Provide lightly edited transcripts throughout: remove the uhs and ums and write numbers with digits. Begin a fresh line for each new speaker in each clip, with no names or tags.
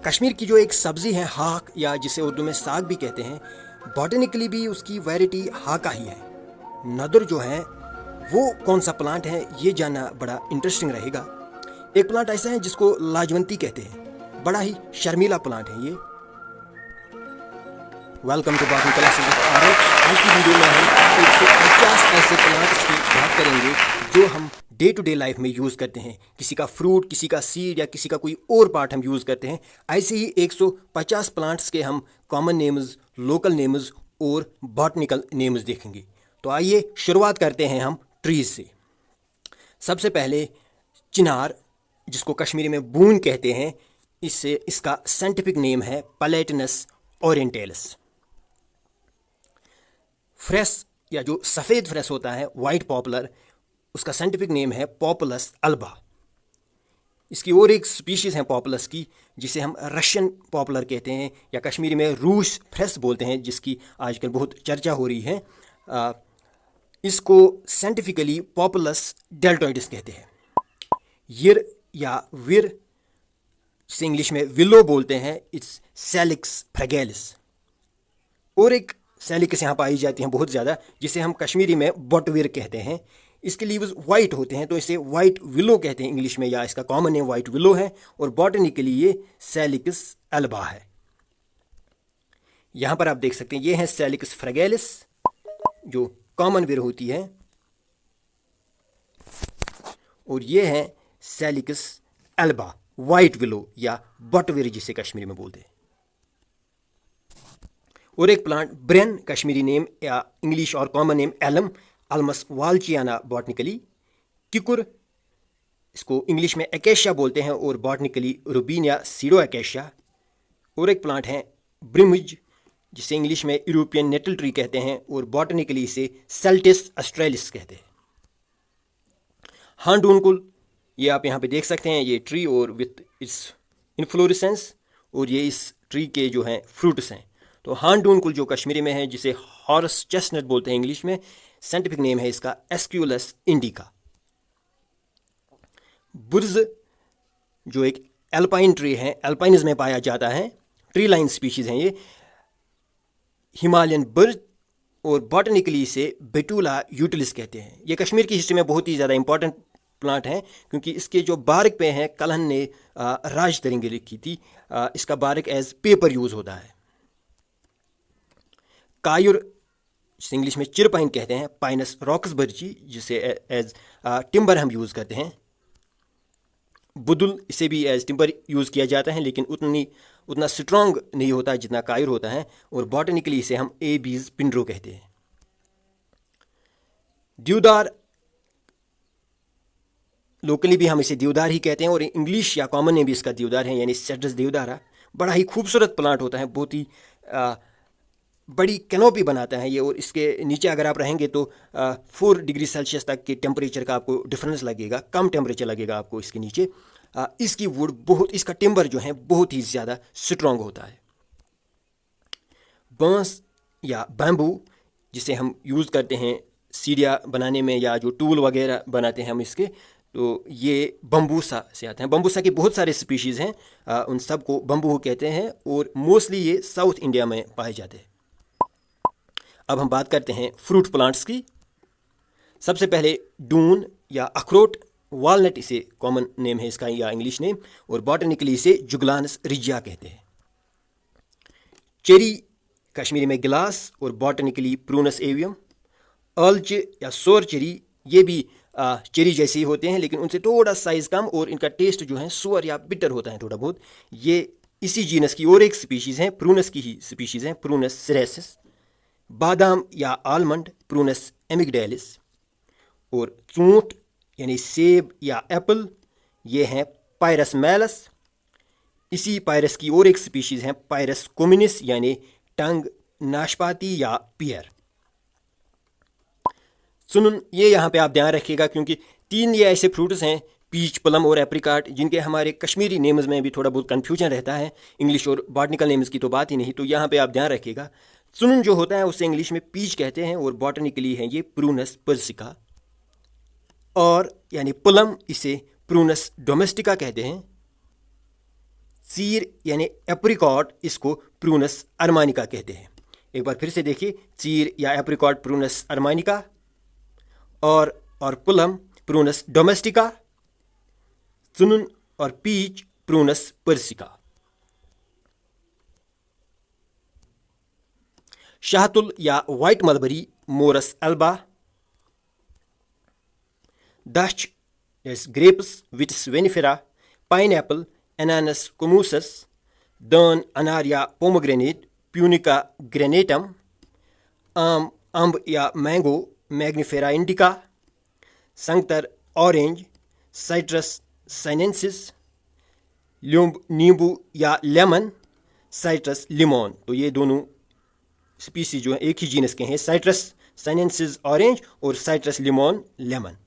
कश्मीर की जो एक सब्ज़ी है हाक, या जिसे उर्दू में साग भी कहते हैं, बॉटनिकली भी उसकी वैरायटी हाका ही है। नदर जो है वो कौन सा प्लांट है, ये जानना बड़ा इंटरेस्टिंग रहेगा। एक प्लांट ऐसा है जिसको लाजवंती कहते हैं, बड़ा ही शर्मीला प्लांट है ये। Welcome to botany classes with RL. आज की वीडियो में हम 150 ऐसे प्लांट्स की बात करेंगे जो हम डे टू डे लाइफ में यूज़ करते हैं। किसी का फ्रूट, किसी का सीड या किसी का कोई और पार्ट हम यूज़ करते हैं। ऐसे ही 150 प्लांट्स के हम कॉमन नेम्स, लोकल नेम्स और बॉटनिकल नेम्स देखेंगे। तो आइए शुरुआत करते हैं हम ट्रीज से। सबसे पहले चिनार, जिसको कश्मीरी में बून कहते हैं, इसका साइंटिफिक नेम है पलेटनस ओरिएंटैलिस। फ्रेश या जो सफ़ेद फ्रेश होता है, वाइट पॉपुलर, उसका साइंटिफिक नेम है पॉपुलस अल्बा। इसकी और एक स्पीशीज़ है पॉपुलस की, जिसे हम रशियन पॉपुलर कहते हैं या कश्मीरी में रूस फ्रेश बोलते हैं, जिसकी आजकल बहुत चर्चा हो रही है। इसको साइंटिफिकली पॉपुलस डेल्टोइडिस कहते हैं। यिर या विर, जिसे इंग्लिश में विलो बोलते हैं, इट्स सैलिक्स फ्रैगेलिस। और एक सैलिक्स यहाँ पाई जाती हैं बहुत ज़्यादा, जिसे हम कश्मीरी में बॉटविर कहते हैं। इसके लीव्स वाइट होते हैं, तो इसे वाइट विलो कहते हैं इंग्लिश में, या इसका कॉमन नेम वाइट विलो है। और बॉटनिकली ये सैलिक्स अल्बा है। यहाँ पर आप देख सकते हैं ये है सैलिक्स फ्रैगेलिस, जो कॉमन विर होती है, और ये है सैलिक्स अल्बा, वाइट विलो या बॉटविर जिसे कश्मीरी में बोलते हैं। और एक प्लांट ब्रेन, कश्मीरी नेम या इंग्लिश और कॉमन नेम एलम, अल्मस वाल्चियाना बॉटनिकली। किकुर, इसको इंग्लिश में एकेशिया बोलते हैं और बॉटनिकली रूबीन या सीडो एकेशिया। और एक प्लांट है ब्रिमिज, जिसे इंग्लिश में यूरोपियन नेटल ट्री कहते हैं और बॉटनिकली इसे सेल्टिस ऑस्ट्रेलिस कहते हैं। हांडूनकुल, ये आप यहाँ पे देख सकते हैं, ये ट्री और विथ इट्स इन्फ्लोरेसेंस, और ये इस ट्री के जो हैं फ्रूट्स हैं। तो हांडूनकुल जो कश्मीरी में है, जिसे हॉर्स चेस्टनट बोलते हैं इंग्लिश में, साइंटिफिक नेम है इसका एस्क्यूलस इंडिका। बुर्ज, जो एक एल्पाइन ट्री है, एल्पाइन्स में पाया जाता है, ट्री लाइन स्पीशीज हैं ये, हिमालयन बुर्ज, और बॉटनिकली इसे बेटुला यूटिलिस कहते हैं। ये कश्मीर की हिस्ट्री में बहुत ही ज़्यादा इंपॉर्टेंट प्लांट है, क्योंकि इसके जो बारिक पे हैं, कलहन ने राज तरिंगे लिखी थी, इसका बारिक एज पेपर यूज़ होता है। कायुर, जिसे इंग्लिश में चिरपाइन कहते हैं, पाइनस रॉक्सबर्जी, जिसे एज टिम्बर हम यूज़ करते हैं। बुदुल, इसे भी एज टिम्बर यूज़ किया जाता है, लेकिन उतना स्ट्रॉन्ग नहीं होता जितना कायुर होता है। और बॉटनिकली इसे हम एबीज पिंड्रो कहते हैं। देवदार, लोकली भी हम इसे देवदार ही कहते हैं, और इंग्लिश या कॉमन नेम भी इसका देवदार है, यानी सेड्रस देवदारा। बड़ा ही खूबसूरत प्लांट होता है, बहुत ही बड़ी कैनोपी बनाता है ये, और इसके नीचे अगर आप रहेंगे तो 4 डिग्री सेल्सियस तक के टेम्परेचर का आपको डिफरेंस लगेगा, कम टेम्परेचर लगेगा आपको इसके नीचे। इसकी वुड बहुत, इसका टिम्बर जो है बहुत ही ज़्यादा स्ट्रॉन्ग होता है। बांस या बैम्बू, जिसे हम यूज़ करते हैं सीढ़ियाँ बनाने में या जो टूल वगैरह बनाते हैं हम इसके, तो ये बम्बूसा से आते हैं। बम्बूसा की बहुत सारे स्पीशीज़ हैं, उन सब को बम्बू कहते हैं, और मोस्टली ये साउथ इंडिया में पाए जाते हैं। अब हम बात करते हैं फ्रूट प्लांट्स की। सबसे पहले डून या अखरोट, वालनट इसे कॉमन नेम है इसका या इंग्लिश नेम, और बॉटनिकली इसे जुगलानस रिजिया कहते हैं। चेरी, कश्मीरी में गिलास, और बॉटनिकली प्रूनस एवियम। अर्ल्च या सोर चेरी, ये भी चेरी जैसे ही होते हैं, लेकिन उनसे थोड़ा साइज कम, और इनका टेस्ट जो है सुअर या बिटर होता है थोड़ा बहुत। ये इसी जीनस की और एक स्पीशीज़ हैं, प्रूनस की ही स्पीशीज़ हैं, प्रूनस सिरेसिस। बादाम या आलमंड, प्रूनस एमिगडेलिस। और चूंट यानी सेब या एप्पल, ये हैं पायरस मैलस। इसी पायरस की और एक स्पीशीज़ हैं पायरस कोमिनिस, यानी टंग, नाशपाती या पियर। सुनुन, ये यहाँ पे आप ध्यान रखिएगा, क्योंकि 3 ये ऐसे फ्रूट्स हैं, पीच, प्लम और एप्रिकॉट, जिनके हमारे कश्मीरी नेम्स में भी थोड़ा बहुत कन्फ्यूजन रहता है। इंग्लिश और बॉटनिकल नेम्स की तो बात ही नहीं, तो यहाँ पे आप ध्यान रखिएगा। सुनुन जो होता है उसे इंग्लिश में पीच कहते हैं, और बॉटनिकली है ये प्रूनस पर्सिका। और यानी प्लम, इसे प्रूनस डोमेस्टिका कहते हैं। चीर यानी एप्रिकॉट, इसको प्रूनस अर्मानिका कहते हैं। एक बार फिर से देखिए, चीर या एप्रिकॉट प्रूनस अर्मानिका, और पुलम प्रूनस डोमेस्टिका, चुनुन और पीच प्रूनस पर्सिका। शहतुल या white mulberry Morus alba, Dutch grapes Vitis vinifera, pineapple Ananas comosus, दान अनार या पोमोग्रेनेट प्यूनिका ग्रेनेटम, आम अम्ब या मैंगो मैग्निफेरा इंडिका, संगतर ऑरेंज साइट्रस साइनेंसिस, नींबू या लेमन साइट्रस लिमोन। तो ये दोनों स्पीसीज जो है एक ही जीनस के हैं, साइट्रस साइनेंसिस ऑरेंज और साइट्रस लिमोन लेमन।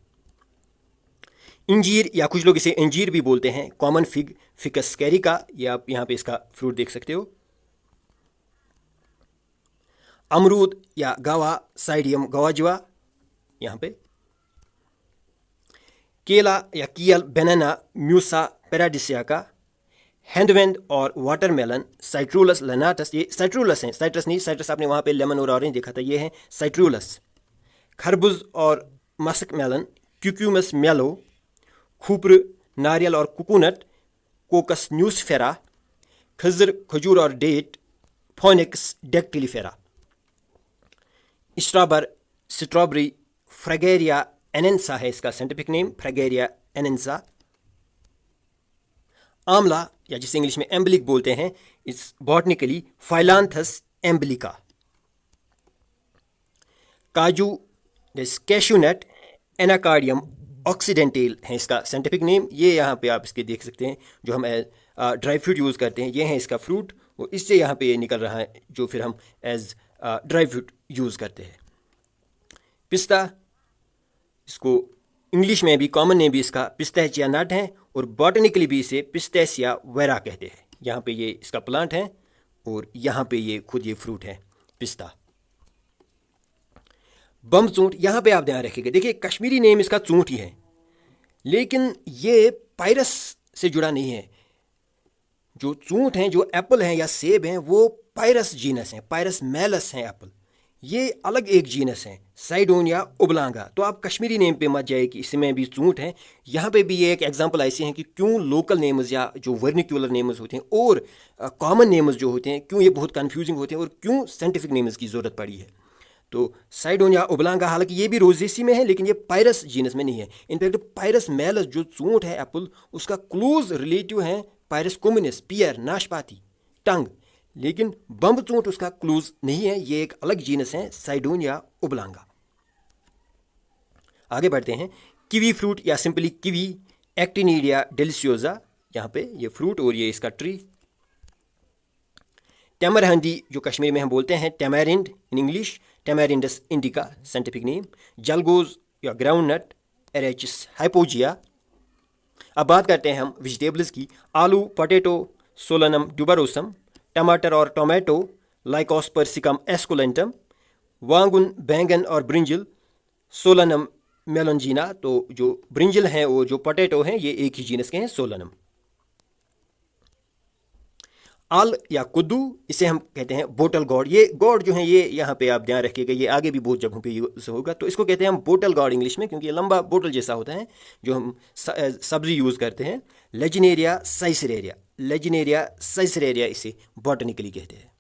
इंजीर या कुछ लोग इसे अंजीर भी बोलते हैं, कॉमन फिग फिकस कैरिका, ये आप यहाँ पे इसका फ्रूट देख सकते हो। अमरूद या गावा साइडियम गवाजवा यहाँ पे। केला या कियल बनाना म्यूसा पेराडिसियाका, हैंडवेंड और वाटरमेलन साइट्रूलस लनाटस, ये साइट्रूलस हैं, साइट्रस नहीं, साइट्रस आपने वहाँ पे लेमन और ऑरेंज देखा था, ये हैं साइट्रूलस। खरबूज और मस्क मेलन क्यूक्यूमस मेलो, खुप्र नारियल और कोकोनट कोकस न्यूसफेरा, खजूर और date Phoenix dactylifera. Strawberry Fragaria ananassa है इसका साइंटिफिक नेम, फ्रेगेरिया एनेंसा। आंवला या जिसे इंग्लिश में एम्बलिक बोलते हैं, इस बॉटनिकली फाइलांथस एम्बलिका। काजू कैशूनट एनाकार्डियम ऑक्सीडेंटल है इसका साइंटिफिक नेम। ये यहाँ पे आप इसके देख सकते हैं, जो हम ड्राई फ्रूट यूज़ करते हैं, ये है इसका फ्रूट, और इससे यहाँ पे ये निकल रहा है जो फिर हम एज ड्राई फ्रूट यूज़ करते हैं। पिस्ता, इसको इंग्लिश में भी कॉमन नेम भी इसका पिस्ताचिया नट है, और बॉटनिकली भी इसे पिस्ताचिया वेरा कहते हैं। यहाँ पे ये इसका प्लांट है और यहाँ पे ये खुद ये फ्रूट है पिस्ता। बम चूंट, यहाँ पे आप ध्यान रखिएगा, देखिए कश्मीरी नेम इसका चूंट ही है, लेकिन ये पायरस से जुड़ा नहीं है। जो चूंट हैं, जो एप्पल हैं या सेब हैं, वो पायरस जीनस हैं, पायरस मेलस हैं एप्पल, ये अलग एक जीनस है, साइडोनिया ओब्लांगा। तो आप कश्मीरी नेम पे मत जाइए कि इसमें भी चूंट हैं। यहाँ पे भी ये एक एग्जांपल ऐसे हैं कि क्यों लोकल नेम्स या जो वर्निक्यूलर नेम्स होते हैं और कॉमन नेम्स जो होते हैं, क्यों ये बहुत कंफ्यूजिंग होते हैं और क्यों साइंटिफिक नेम्स की ज़रूरत पड़ी है। तो साइडोनिया ओब्लांगा, हालांकि ये भी रोजेसी में है, लेकिन ये पायरस जीनस में नहीं है। इनफैक्ट पायरस मेलस जो चूंट है एप्पल, उसका क्लोज रिलेटिव है पायरस कम्युनिस, पियर, नाशपाती, टंग, लेकिन बम्ब चूंट उसका क्लोज नहीं है, ये एक अलग जीनस है साइडोनिया ओब्लांगा। आगे बढ़ते हैं। किवी फ्रूट या सिंपली किवी एक्टिनिडिया डेलिसियोजा, यहाँ पे ये फ्रूट और ये इसका ट्री। टैमरहंडी, जो कश्मीर में हम बोलते हैं tamarind in English, Tamarindus indica scientific name. जलगोज या ग्राउंड नट एरेचिस हाइपोजिया। अब बात करते हैं हम वेजिटेबल्स की। आलू, पोटैटो, सोलनम ट्यूबरोसम। टमाटर और टोमेटो, लाइकोस पर्सिकम एस्कुलेंटम। वांगुन, बैंगन और ब्रिंजल, सोलनम मेलोंजिना। तो जो ब्रिंजल हैं और जो पोटैटो हैं, ये एक ही जीनस के हैं, सोलनम। आल या कुद्दू, इसे हम कहते हैं बोटल गॉड। ये गॉड जो है, ये यहाँ पे आप ध्यान रखिएगा, ये आगे भी बहुत जगहों पे यूज होगा। तो इसको कहते हैं हम बोटल गॉड इंग्लिश में, क्योंकि ये लंबा बोटल जैसा होता है जो हम सब्जी यूज़ करते हैं। लेजिनेरिया साइसरेरिया, लेजिनेरिया साइसरेरिया इसे बॉटनिकली कहते हैं।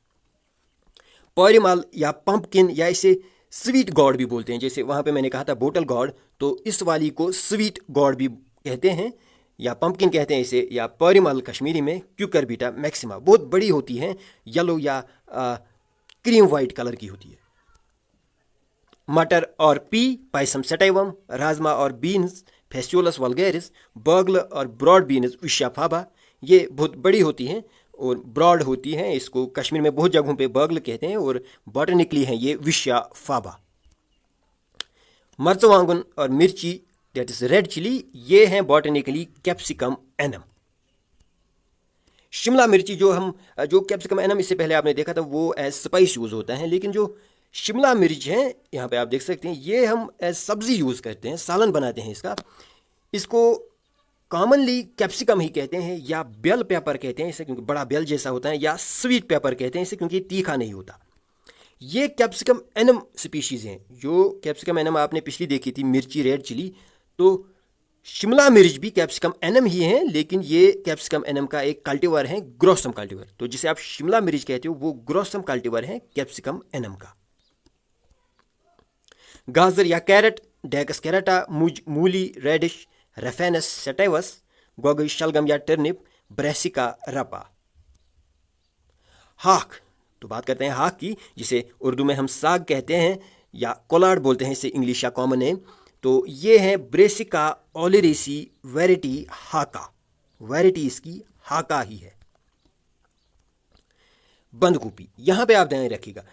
पॉरिमल या पंपकिन, या इसे स्वीट गॉड भी बोलते हैं। जैसे वहाँ पे मैंने कहा था बोटल गॉड, तो इस वाली को स्वीट गॉड भी कहते हैं, या पंपकिन कहते हैं इसे, या परिमल कश्मीरी में क्यूकरबीटा मैक्सिमा। बहुत बड़ी होती है, येलो या क्रीम वाइट कलर की होती है। मटर और पी, पाइसम सेटाइवम। राजमा और बीन्स, फेस्टियोलस वल्गैरिस। बर्गल और ब्रॉड बीन्स, विशा फाबा। ये बहुत बड़ी होती हैं और ब्रॉड होती हैं, इसको कश्मीर में बहुत जगहों पे बर्गल कहते हैं, और बॉटनिकली हैं ये विशा फाबा। मर्चवांगन और मिर्ची, डेट इज रेड चिली, ये हैं बॉटनिकली कैप्सिकम एनम। शिमला मिर्ची, जो कैप्सिकम एनम इससे पहले आपने देखा था, वो एज स्पाइस यूज़ होता है, लेकिन जो शिमला मिर्च है, यहाँ पे आप देख सकते हैं, ये हम एज सब्जी यूज़ करते हैं, सालन बनाते हैं इसका। इसको कॉमनली कैप्सिकम ही कहते हैं या बेल पेपर कहते हैं इसे, क्योंकि बड़ा बेल जैसा होता है, या स्वीट पेपर कहते हैं इसे क्योंकि तीखा नहीं होता। ये कैप्सिकम एनम स्पीशीज़ हैं। जो कैप्सिकम एनम आपने पिछली देखी थी मिर्ची रेड चिली, तो शिमला मिर्च भी कैप्सिकम एनम ही है, लेकिन ये कैप्सिकम एनम का एक कल्टीवर है ग्रोसम कल्टीवर। तो जिसे आप शिमला मिर्च कहते हो वो ग्रोसम कल्टीवर है कैप्सिकम एनम का। गाजर या कैरेट डेकस कैरेटा, मूली रेडिश, रेफेनस सेटेवस, गोगई शलगम या टर्निप, ब्रेसिका रपा। हाक, तो बात करते हैं हाक की, जिसे उर्दू में हम साग कहते हैं या कोलाड बोलते हैं इसे इंग्लिश या कॉमन नेम। तो ये है ब्रेसिका ओलेरेसी वैरायटी हाका, वैरायटी इसकी हाका ही है। बंद गोभी, यहाँ पे आप ध्यान रखिएगा,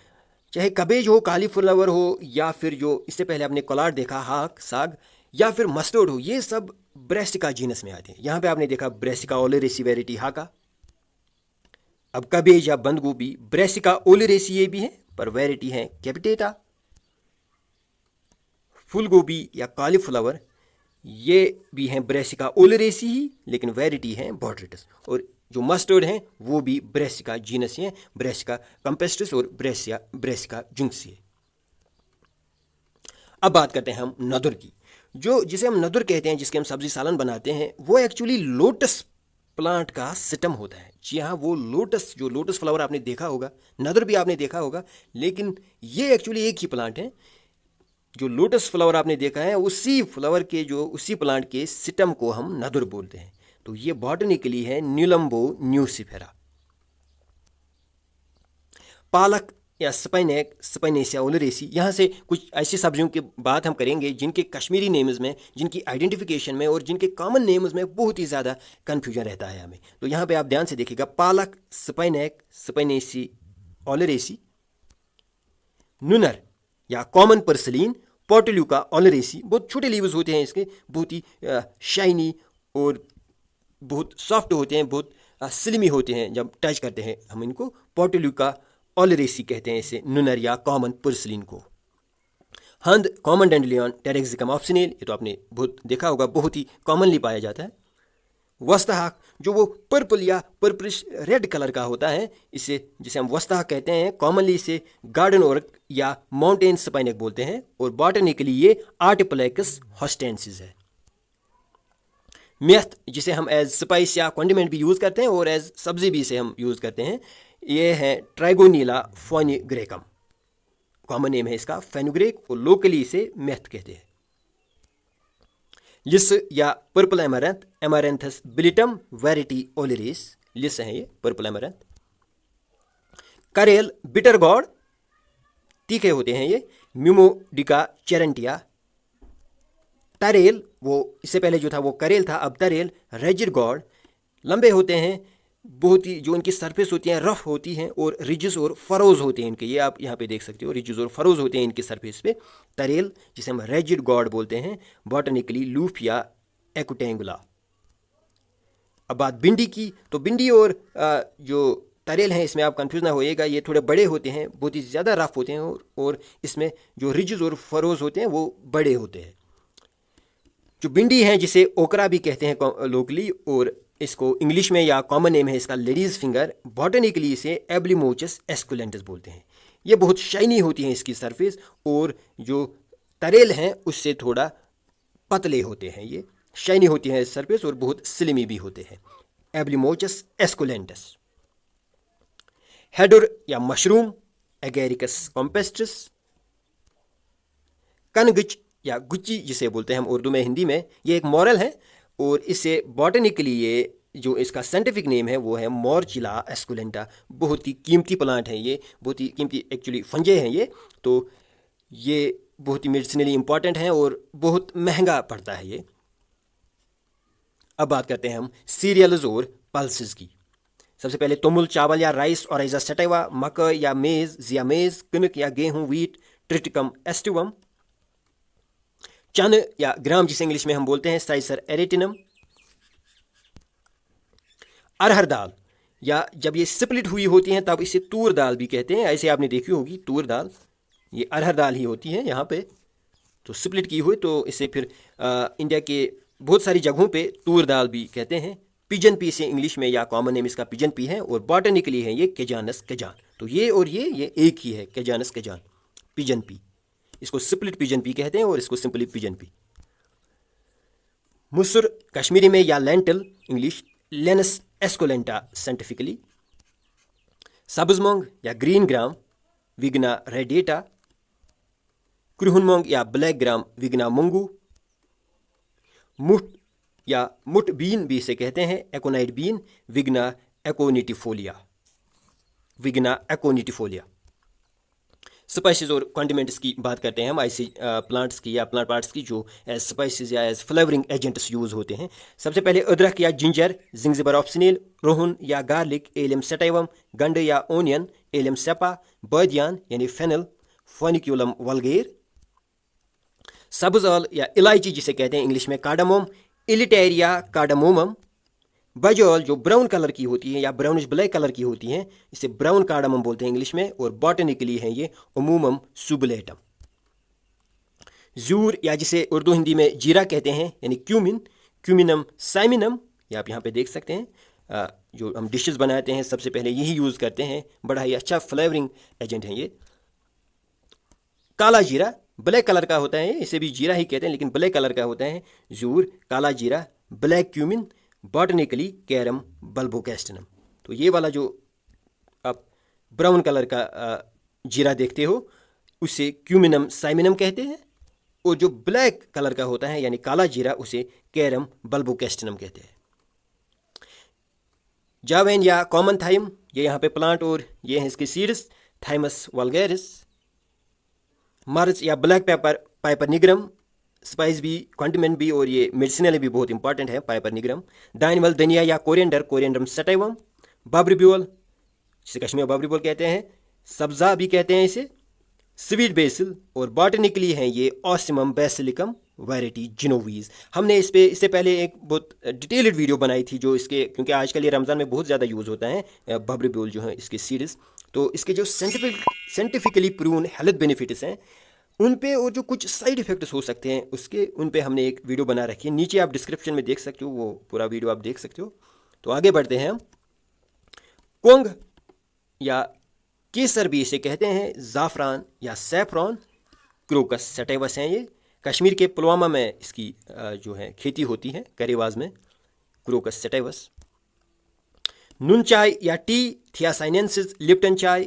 चाहे कबेज हो, कालीफ्लावर हो, या फिर जो इससे पहले आपने कोलाड देखा हाक साग, या फिर मस्टर्ड हो, ये सब ब्रेसिका जीनस में आते हैं। यहाँ पे आपने देखा ब्रेसिका ओलेरेसी वैरायटी हाका। अब कबेज या बंद गोभी ब्रेसिका ओलेरेसी ये भी है, पर वैरायटी है कैपिटेटा। फूल गोभी या कॉलीफ्लावर ये भी हैं ब्रेसिका ओलेरेसी ही, लेकिन वैरायटी है बॉर्डरेटस। और जो मस्टर्ड हैं वो भी ब्रेसिका जीनस हैं, ब्रेसिका कंपेस्टस और ब्रेसिका जुंक्सी। अब बात करते हैं हम नदुर की। जो जिसे हम नदुर कहते हैं, जिसके हम सब्जी सालन बनाते हैं, वो एक्चुअली लोटस प्लांट का सिस्टम होता है। जी हाँ, वो लोटस, जो लोटस फ्लावर आपने देखा होगा, नदुर भी आपने देखा होगा, लेकिन ये एक्चुअली एक ही प्लांट है। जो लोटस फ्लावर आपने देखा है, उसी फ्लावर के उसी प्लांट के सिस्टम को हम नदुर बोलते हैं। तो ये बॉटनिकली है न्यूलम्बो न्यूसिफेरा। पालक या स्पाइनेक, स्पाइनेसिया ओलेरेसी, यहाँ से कुछ ऐसी सब्जियों की बात हम करेंगे जिनके कश्मीरी नेम्स में, जिनकी आइडेंटिफिकेशन में और जिनके कॉमन नेम्स में बहुत ही ज़्यादा कन्फ्यूजन रहता है हमें। तो यहाँ पे आप ध्यान से देखिएगा, पालक, स्पाइनेक, स्पाइनेसी ओलेरेसी, नुनर या कॉमन पर्सलीन, पोर्टल्यूका ओलेरेसी, बहुत छोटे लीव्स होते हैं इसके, बहुत ही शाइनी और बहुत सॉफ्ट होते हैं, बहुत स्लिमी होते हैं, जब टच करते हैं हम इनको। पोर्टल्यूका ओलेरेसी कहते हैं इसे, नुनर या कॉमन पर्सलीन को। हंद, कॉमन डैंडेलियन, टेरेक्सिकम ऑप्शनल, ये तो आपने बहुत देखा होगा, बहुत ही कॉमनली पाया जाता है। वस्ताहाक, जो वो पर्पल या पर्पलिश रेड कलर का होता है, इसे जिसे हम वस्ताहाक कहते हैं, कॉमनली इसे गार्डन ओर्क या माउंटेन स्पाइनेक बोलते हैं, और बॉटनिकली ये आर्टिप्लेक्स होस्टेंसिस है। मेथ, जिसे हम एज स्पाइस या कॉन्डिमेंट भी यूज़ करते हैं और एज सब्जी भी इसे हम यूज़ करते हैं, ये है ट्राइगोनीला फेनुग्रेकम, कॉमन नेम है इसका फेनुग्रेक, और लोकली इसे मेथ कहते हैं। लिस या पर्पल एमारंथ, एमारंथस बिलिटम वैरायटी ओलेरिस, लिस है ये पर्पल एमारंथ। करेल, बिटर गॉड, तीखे होते हैं ये, म्यूमोडिका चेरेंटिया। तरेल, वो इससे पहले जो था वो करेल था, अब तरेल। रेजिड गॉड, लंबे होते हैं, बहुत ही जो इनकी सरफेस होती हैं रफ होती हैं, और रिजेस और फरोज होते हैं इनके, ये आप यहाँ पे देख सकते हो, रिजेस और फरोज होते हैं इनकी सरफेस पे। तरेल, जिसे हम रेजिड गॉड बोलते हैं, बॉटनिकली लूफ या एक्टेंगुला। अब बात भिंडी की, तो भिंडी और जो तरेल हैं, इसमें आप कंफ्यूज ना होइएगा, ये थोड़े बड़े होते हैं, बहुत ही ज़्यादा रफ होते हैं, और इसमें जो रिजेस और फरोज होते हैं वो बड़े होते हैं। जो भिंडी है, जिसे ओकरा भी कहते हैं लोकली, और इसको इंग्लिश में या कॉमन नेम है इसका लेडीज फिंगर, बॉटनिकली इसे एब्लिमोचस एस्कुलेंटस बोलते हैं। ये बहुत शाइनी होती है इसकी सरफेस, और जो तरेल हैं उससे थोड़ा पतले होते हैं, ये शाइनी होती है सरफेस और बहुत स्लिमी भी होते हैं। एब्लिमोचस एस्कुलेंटस। हेडर या मशरूम, एगेरिकस कॉम्पेस्ट्रस। कनगच या गुच्ची, जिसे बोलते हैं हम उर्दू में, हिंदी में, ये एक मॉरल है, और इसे बॉटनिकली ये जो इसका साइंटिफिक नेम है वो है मोरचिला एस्कुलेंटा। बहुत ही कीमती प्लांट है ये, बहुत ही कीमती एक्चुअली फंजे हैं ये, तो ये बहुत ही मेडिसिनली इंपॉर्टेंट है और बहुत महंगा पड़ता है ये। अब बात करते हैं हम सीरियल्स और पल्सेस की। सबसे पहले तुमुल, चावल या राइस, ओराइजा सटेवा, मकई या मेज, जिया मेज, कनक या गेहूं, व्हीट, ट्रिटिकम एस्टिवम। चन या ग्राम, जिसे इंग्लिश में हम बोलते हैं साइसर एरेटिनम। अरहर दाल, या जब ये स्प्लिट हुई होती हैं तब इसे तूर दाल भी कहते हैं, ऐसे आपने देखी होगी तूर दाल, ये अरहर दाल ही होती है यहाँ पे। तो स्प्लिट की हुई तो इसे फिर इंडिया के बहुत सारी जगहों पे तूर दाल भी कहते हैं। पिजन पी से इंग्लिश में या कॉमन नेम इसका पिजन पी है, और बॉटनिकली है ये केजानस केजान। तो ये और ये एक ही है, केजानस केजान, पिजन पी। इसको स्प्लिट पिजन पी कहते हैं और इसको सिंपली पिजन पी। मुसुर कश्मीरी में या लेंटल इंग्लिश लेनस एस्कोलेंटा साइंटिफिकली। सब्ज मूंग या ग्रीन ग्राम विग्ना रेडिएटा। क्रूहन मूंग या ब्लैक ग्राम विग्ना मुंगू। मुठ या मुठ बीन भी इसे कहते हैं, एकोनाइट बीन विग्ना एकोनिटिफोलिया, विग्ना एकोनिटिफोलिया। स्पाइसेस और कॉन्डिमेंट्स की बात करते हैं हम ऐसे प्लांट्स की या प्लांट पार्ट्स की जो एज स्पाइसेस या एज फ्लेवरिंग एजेंट्स यूज होते हैं। सबसे पहले अदरक या जिंजर, जिंजिबर ऑप्शनल, रोहन या गार्लिक, एलियम सेटाइवम, गंड या ओनियन, एलियम सेपा, बदियान यानी फेनल, फोनिक्यूलम वल्गेर। सब्ज आल या इलायची जिसे कहते हैं इंग्लिश में कार्डामोम, इलिटेरिया कार्डामोमम। बजॉल जो ब्राउन कलर की होती है या ब्राउनिश ब्लैक कलर की होती हैं, इसे ब्राउन कार्डामम बोलते हैं इंग्लिश में, और बॉटनिकली है ये ओमूमम सुबुलेटम। जूर या जिसे उर्दू हिंदी में जीरा कहते हैं यानी क्यूमिन, क्यूमिनम साइमिनम, ये आप यहाँ पे देख सकते हैं। जो हम डिशेस बनाते हैं सबसे पहले यही यूज़ करते हैं, बड़ा ही अच्छा फ्लेवरिंग एजेंट है ये। काला जीरा ब्लैक कलर का होता है, इसे भी जीरा ही कहते हैं लेकिन ब्लैक कलर का होता है। जूर, काला जीरा, ब्लैक क्यूमिन, बॉटनिकली कैरम बल्बोकैस्टिनम। तो ये वाला जो आप ब्राउन कलर का जीरा देखते हो उसे क्यूमिनम साइमिनम कहते हैं, और जो ब्लैक कलर का होता है यानी काला जीरा उसे कैरम बल्बोकैस्टिनम कहते हैं। जावेन या कॉमन थाइम, ये यहाँ पे प्लांट और ये हैं इसके सीड्स, थाइमस वल्गैरिस। मर्च या black pepper, Piper nigrum, spice भी, कॉन्डिमेंट भी, और ये मेडिसिनली भी बहुत इंपॉर्टेंट है पाइपर निग्रम। दाइनवल धनिया या कोरिएंडर, कोरिएंडरम सेटाइवम। बाबरीब्यूल जिसे कश्मीर में बाबरीब्यूल कहते हैं, सब्जा भी कहते हैं इसे। स्वीट बेसिल, और बॉटनिकली हैं ये ऑसिमम बेसिलिकम वैरायटी जिनोवीज। हमने इससे पहले एक बहुत डिटेल्ड वीडियो बनाई थी जो इसके, क्योंकि आजकल ये रमज़ान में बहुत ज़्यादा यूज़ होता है बाबरीब्यूल जो है इसके सीड्स, तो इसके जो साइंटिफिकली प्रूवन हेल्थ बेनिफिट्स हैं उन पे, और जो कुछ साइड इफ़ेक्ट्स हो सकते हैं उसके, उन पे हमने एक वीडियो बना रखी है, नीचे आप डिस्क्रिप्शन में देख सकते हो, वो पूरा वीडियो आप देख सकते हो। तो आगे बढ़ते हैं हम। कोंग या केसर भी इसे कहते हैं, ज़ाफ़रान या सैफरॉन, क्रोकस सैटिवस हैं ये। कश्मीर के पुलवामा में इसकी जो है खेती होती है, करेवाज में, क्रोकस सैटिवस। नून चाय या टी, थियासाइनेंसिस, लिप्टन चाय,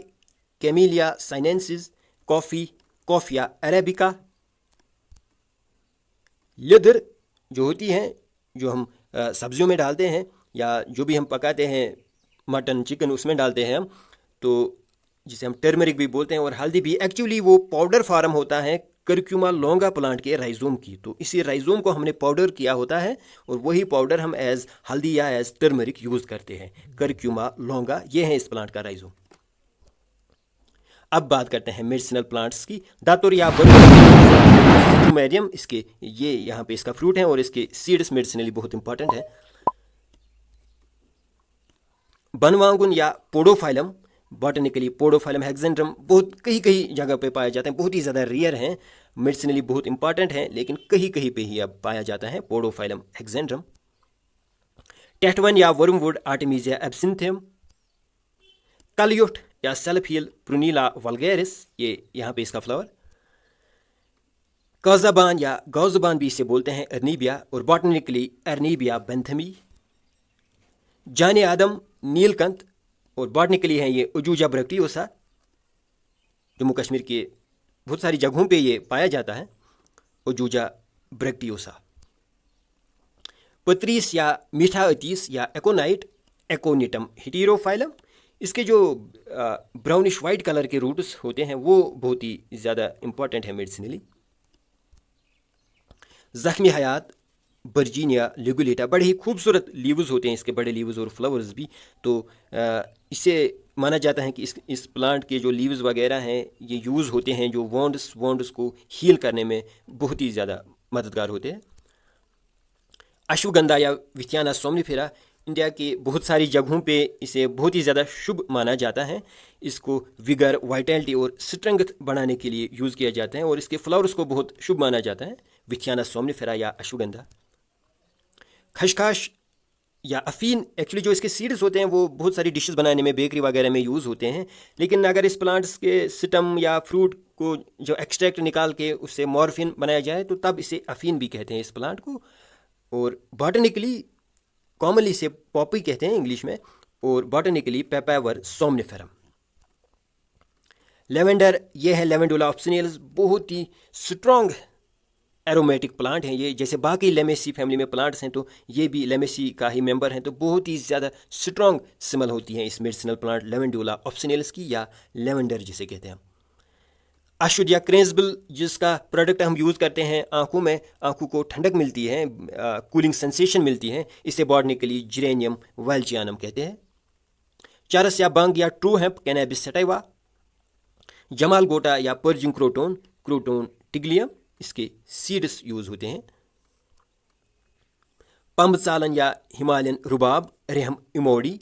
कैमिलिया साइनेंसिस। कॉफ़ी, कॉफिया अरेबिका। लेदर जो होती हैं, जो हम सब्जियों में डालते हैं या जो भी हम पकाते हैं मटन चिकन उसमें डालते हैं हम, तो जिसे हम टर्मरिक भी बोलते हैं। और हल्दी भी, एक्चुअली वो पाउडर फार्म होता है करक्यूमा लौंगा प्लांट के राइजोम की, तो इसी राइजोम को हमने पाउडर किया होता है और वही पाउडर हम एज हल्दी या एज टर्मरिक यूज़ करते हैं। करक्यूमा लौंगा, ये है इस प्लांट का राइजोम। अब बात करते हैं मेडिसिनल प्लांट्स की। दातुर या ब्रोमेरियम, इसके ये यहाँ पे इसका फ्रूट है और इसके सीड्स मेडिसिनली बहुत इंपॉर्टेंट है। बनवांगुन या पोडोफाइलम, बॉटनिकली पोडोफाइलम हेक्सेंड्रम, बहुत कहीं जगह पे पाए जाते हैं, बहुत ही ज़्यादा रेयर हैं, मेडिसिनली बहुत इंपॉर्टेंट हैं लेकिन कहीं पे ही अब पाया जाता है पोडोफाइलम हेक्सेंड्रम। टेटवन या वर्मवुड, आर्टेमिसिया एब्सिंथियम। कलयुट या सेल्फियल प्रूनिला वल्गैरिस, ये यहाँ पे इसका फ्लावर। कौज़ाबान या गौज़बान भी इसे बोलते हैं, अर्नीबिया, और बॉटनिकली अर्नीबिया बेंथमी। जाने आदम, नीलकंठ, और बॉटनिकली है ये उजूजा ब्रैक्टियोसा। जम्मू कश्मीर के बहुत सारी जगहों पे ये पाया जाता है, उजूजा ब्रैक्टियोसा। पत्रीस या मीठा अतीस या एकोनाइट, एकोनिटम हिटीरोफाइलम, इसके जो ब्राउनिश वाइट कलर के रूट्स होते हैं वो बहुत ही ज़्यादा इंपॉर्टेंट है मेडिसिनली। ज़ख्मी हयात, वर्जीनिया लिगुलेटा, बड़े ही खूबसूरत लीव्स होते हैं इसके, बड़े लीव्स और फ्लावर्स भी, तो इससे माना जाता है कि इस प्लांट के जो लीव्स वगैरह हैं ये यूज़ होते हैं जो वॉन्ड्स को हील करने में बहुत ही ज़्यादा मददगार होते हैं। अश्वगंधा या विथियाना सोमनिफेरा, इंडिया के बहुत सारी जगहों पे इसे बहुत ही ज़्यादा शुभ माना जाता है। इसको विगर, वाइटैलिटी और स्ट्रेंथ बढ़ाने के लिए यूज़ किया जाता है और इसके फ्लावर्स को बहुत शुभ माना जाता है, विथियाना सोमनिफेरा या अश्वगंधा। खशखाश या अफीन, एक्चुअली जो इसके सीड्स होते हैं वो बहुत सारी डिशेस बनाने में, बेकरी वगैरह में यूज़ होते हैं, लेकिन अगर इस प्लांट्स के स्टम या फ्रूट को जो एक्सट्रैक्ट निकाल के उससे मॉर्फिन बनाया जाए तो तब इसे अफीन भी कहते हैं इस प्लांट को। और बॉटनिकली कॉमनली इसे पॉपी कहते हैं इंग्लिश में, और बॉटनिकली पेपावर सोमनिफेरम। लेवेंडर, ये है लेवेंडुला ऑप्शनलिस, बहुत ही स्ट्रॉन्ग एरोमेटिक प्लांट हैं ये। जैसे बाकी लेमेसी फैमिली में प्लांट्स हैं तो ये भी लेमेसी का ही मेंबर हैं, तो बहुत ही ज़्यादा स्ट्रॉन्ग स्मेल होती है इस मेडिसिनल प्लांट लेवेंडुला ऑप्शनलिस की, या लेवेंडर जिसे कहते हैं। अशुद्ध या क्रेंसबिल, जिसका प्रोडक्ट हम यूज़ करते हैं आँखों में, आँखों को ठंडक मिलती है, कूलिंग सेंसेशन मिलती है, इसे बॉटनिकली जिरेनियम वाल्चियानम कहते हैं। चरस या बंग या true hemp cannabis sativa. Jamal गोटा या पर्जिंग क्रोटोन, क्रोटोन टिग्लियम, इसके सीड्स यूज होते हैं। पंब सालन या हिमालयन रुबाब, रेहम इमोडी।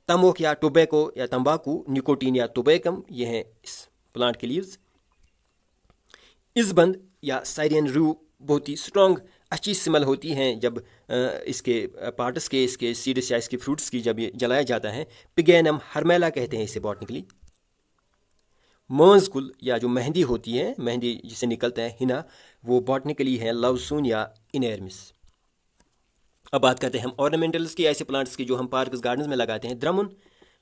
तमोक या टोबैको या तंबाकू, निकोटीन या टोबैकम, ये हैं इस प्लांट के लीव्स। इज़बंद या साइरियन रू, बहुत ही स्ट्रॉन्ग अच्छी स्मेल होती हैं जब इसके पार्ट्स के, इसके सीड्स या इसके फ्रूट्स की जब ये जलाया जाता है। पिगैनम हरमेला कहते हैं इसे बॉटनिकली। मोंसकुल या जो मेहंदी होती है, मेहंदी जिसे निकलता है हिना, वो बॉटनिकली है लवसून या इनेरमिस। अब बात करते हैं हम ऑर्नामेंटल्स की, ऐसे प्लांट्स की जो हम पार्क्स गार्डन्स में लगाते हैं। द्रमुन,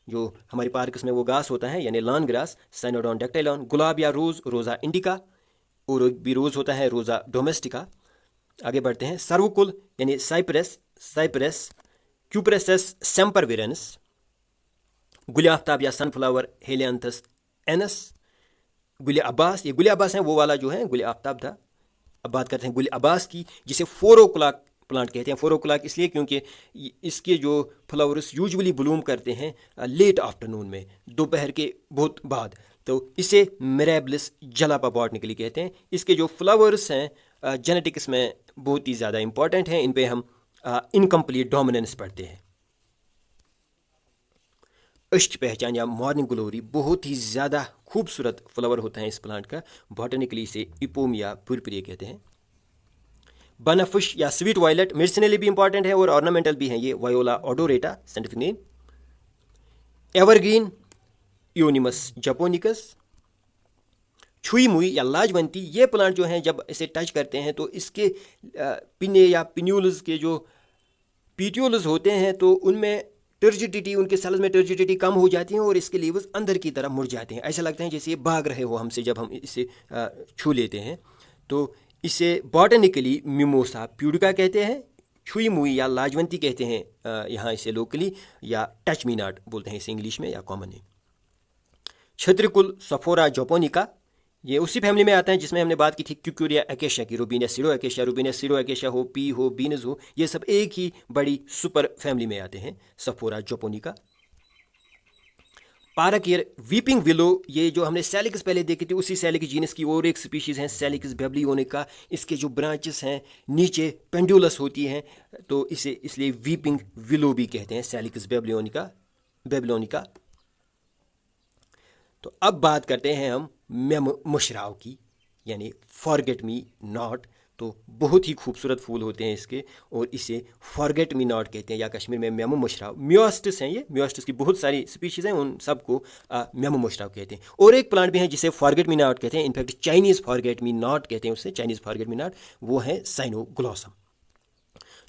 जो हमारे पार्क्स में वो घास होता है यानी लॉन ग्रास, साइनोडॉन डेक्टाइलॉन। गुलाब या रोज़, रोज़ा इंडिका, और भी रोज़ होता है रोज़ा डोमेस्टिका। आगे बढ़ते हैं। सर्वकुल यानी साइप्रस, साइप्रस क्यूप्रेसस सेम्परविरेंस। गुल आफ्ताब या सनफ्लावर, हेलियांथस एनस। गुल अब्बास, ये गुल अब्बास हैं, वो वाला जो है गुल आफ्ताब था। अब बात करते हैं गुल अब्बास की, जिसे 4 o'clock प्लांट कहते हैं। 4 o'clock इसलिए क्योंकि इसके जो फ्लावर्स यूजुअली ब्लूम करते हैं लेट आफ्टरनून में, दोपहर के बहुत बाद, तो इसे मिरेबलिस जलापा बॉटनिकली कहते हैं। इसके जो फ्लावर्स हैं जेनेटिक्स में बहुत ही ज़्यादा इंपॉर्टेंट हैं, इन पे हम इनकम्प्लीट डोमिनेंस पढ़ते हैं। अष्ट पहचान या मॉर्निंग ग्लोरी, बहुत ही ज़्यादा खूबसूरत फ्लावर होता है इस प्लांट का, बॉटनिकली इसे इपोम या पुरपुरी कहते हैं। बनाफुश या स्वीट वायलेट, मेडिसिनली भी इंपॉर्टेंट है और ऑर्नामेंटल भी हैं ये, वायोला ओडोरेटा साइंटिफिक नेम। एवरग्रीन, यूनिमस जापोनिकस। छुई मुई या लाजवंती, ये प्लांट जो हैं जब इसे टच करते हैं तो इसके पिने या पिन्यूल्स के जो पीट्यूल्स होते हैं तो उनमें टर्जिडिटी, उनके सेल्स में टर्जिडिटी कम हो जाती है और इसके लीव्स अंदर की तरफ मुड़ जाते हैं। ऐसा लगता है जैसे ये भाग रहे हो हमसे जब हम इसे छू लेते हैं। तो इसे बॉटनिकली मिमोसा प्यूडिका कहते हैं, छुई मुई या लाजवंती कहते हैं यहाँ इसे लोकली, या टच मी नॉट बोलते हैं इसे इंग्लिश में या कॉमन है। छत्रिकुल सफोरा जोपोनिका, ये उसी फैमिली में आता है जिसमें हमने बात की थी क्यूक्यूरिया एकेशिया की, रूबिनिया सिडो एकेशिया, रूबिनिया सिडो एकेशिया हो, पी हो, बीनस हो, ये सब एक ही बड़ी सुपर फैमिली में आते हैं, सफोरा जोपोनिका। पाराकियर वीपिंग विलो, ये जो हमने सैलिकस पहले देखी थी उसी सैलिक जीनस की और एक स्पीशीज़ हैं सैलिकस बेबलियोनिका। इसके जो ब्रांचेस हैं नीचे पेंडुलस होती हैं, तो इसे इसलिए वीपिंग विलो भी कहते हैं, सैलिकस बेबलियोनिका। तो अब बात करते हैं हम मेम मुशराव की, यानी फॉरगेट मी नॉट। तो बहुत ही खूबसूरत फूल होते हैं इसके और इसे फॉरगेट मी नॉट कहते हैं, या कश्मीर में मेम मुशराव। म्योस्टिस हैं ये, म्योस्टिस की बहुत सारी स्पीशीज़ हैं, उन सबको मेम मुशराव कहते हैं। और एक प्लांट भी है जिसे फॉरगेट मी नॉट कहते हैं, in fact Chinese forget me not कहते हैं उसे, चाइनीज़ फॉरगेट मी नॉट, वो है साइनोग्लॉसम।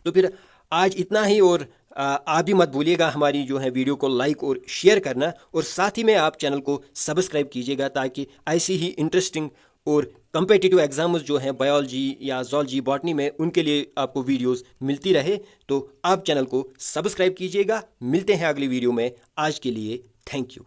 तो फिर आज इतना ही, और आप भी मत भूलिएगा हमारी जो है वीडियो को लाइक और शेयर करना, और साथ ही में आप चैनल को सब्सक्राइब कीजिएगा ताकि ऐसी ही इंटरेस्टिंग और कम्पिटिटिव एग्जाम्स जो हैं बायोलॉजी या ज़ूलॉजी बॉटनी में, उनके लिए आपको वीडियोस मिलती रहे। तो आप चैनल को सब्सक्राइब कीजिएगा। मिलते हैं अगली वीडियो में, आज के लिए थैंक यू।